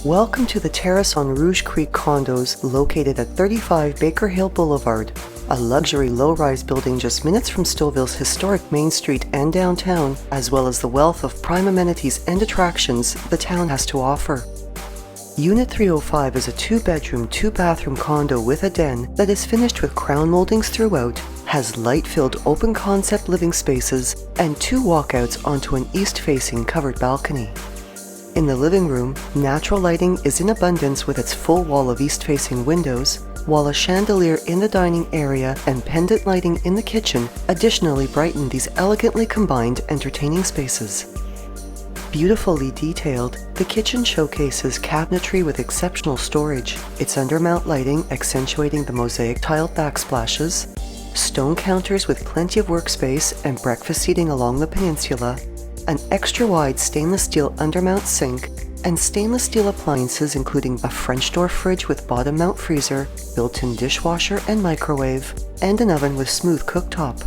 Welcome to the Terrace on Rouge Creek Condos located at 35 Baker Hill Boulevard, a luxury low-rise building just minutes from Stouffville's historic Main Street and downtown, as well as the wealth of prime amenities and attractions the town has to offer. Unit 305 is a 2-bedroom, 2-bathroom condo with a den that is finished with crown moldings throughout, has light-filled open-concept living spaces, and 2 walkouts onto an east-facing covered balcony. In the living room, natural lighting is in abundance with its full wall of east-facing windows, while a chandelier in the dining area and pendant lighting in the kitchen additionally brighten these elegantly combined entertaining spaces. Beautifully detailed, the kitchen showcases cabinetry with exceptional storage, its undermount lighting accentuating the mosaic-tiled backsplashes, stone counters with plenty of workspace and breakfast seating along the peninsula, an extra-wide stainless steel undermount sink, and stainless steel appliances including a French door fridge with bottom mount freezer, built-in dishwasher and microwave, and an oven with smooth cooktop.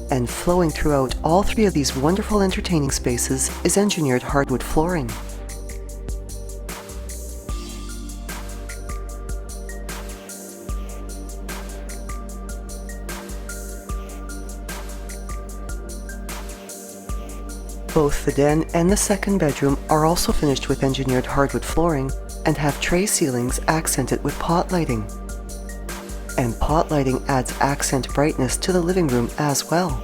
And flowing throughout all 3 of these wonderful entertaining spaces is engineered hardwood flooring. Both the den and the 2nd bedroom are also finished with engineered hardwood flooring and have tray ceilings accented with pot lighting. And pot lighting adds accent brightness to the living room as well.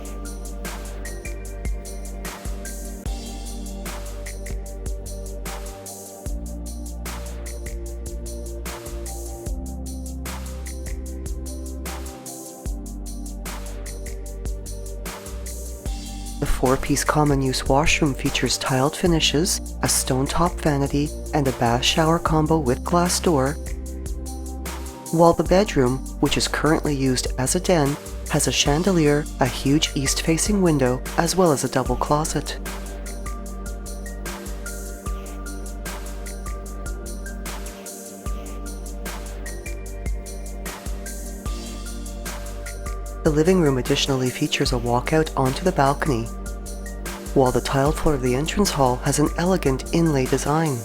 The 4-piece common-use washroom features tiled finishes, a stone-top vanity, and a bath shower combo with glass door, while the bedroom, which is currently used as a den, has a chandelier, a huge east-facing window, as well as a double closet. The living room additionally features a walkout onto the balcony, while the tiled floor of the entrance hall has an elegant inlay design.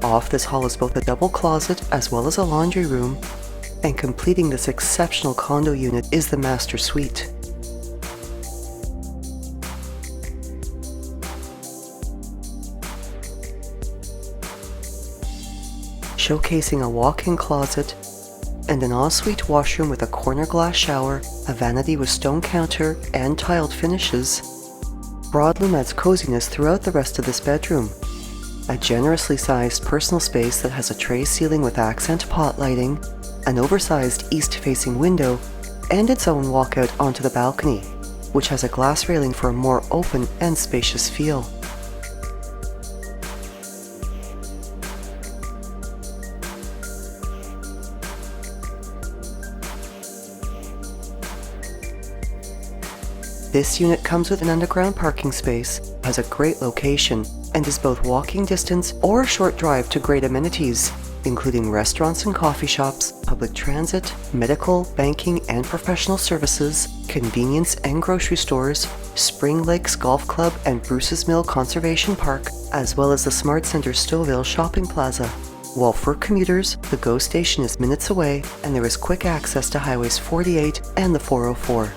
Off this hall is both a double closet as well as a laundry room, and completing this exceptional condo unit is the master suite. Showcasing a walk-in closet and an ensuite washroom with a corner glass shower, a vanity with stone counter, and tiled finishes, broadloom adds coziness throughout the rest of this bedroom. A generously sized personal space that has a tray ceiling with accent pot lighting, an oversized east-facing window, and its own walkout onto the balcony, which has a glass railing for a more open and spacious feel. This unit comes with an underground parking space, has a great location, and is both walking distance or a short drive to great amenities, including restaurants and coffee shops, public transit, medical, banking and professional services, convenience and grocery stores, Spring Lakes Golf Club and Bruce's Mill Conservation Park, as well as the Smart Center Stouffville Shopping Plaza. While for commuters, the GO station is minutes away and there is quick access to Highways 48 and the 404.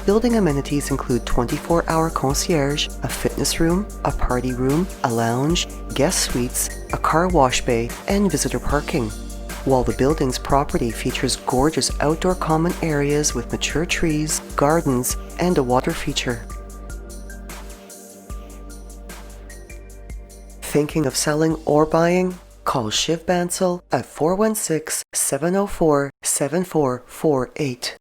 Building amenities include 24-hour concierge, a fitness room, a party room, a lounge, guest suites, a car wash bay, and visitor parking, while the building's property features gorgeous outdoor common areas with mature trees, gardens, and a water feature. Thinking of selling or buying? Call Shiv Bansal at 416-704-7448.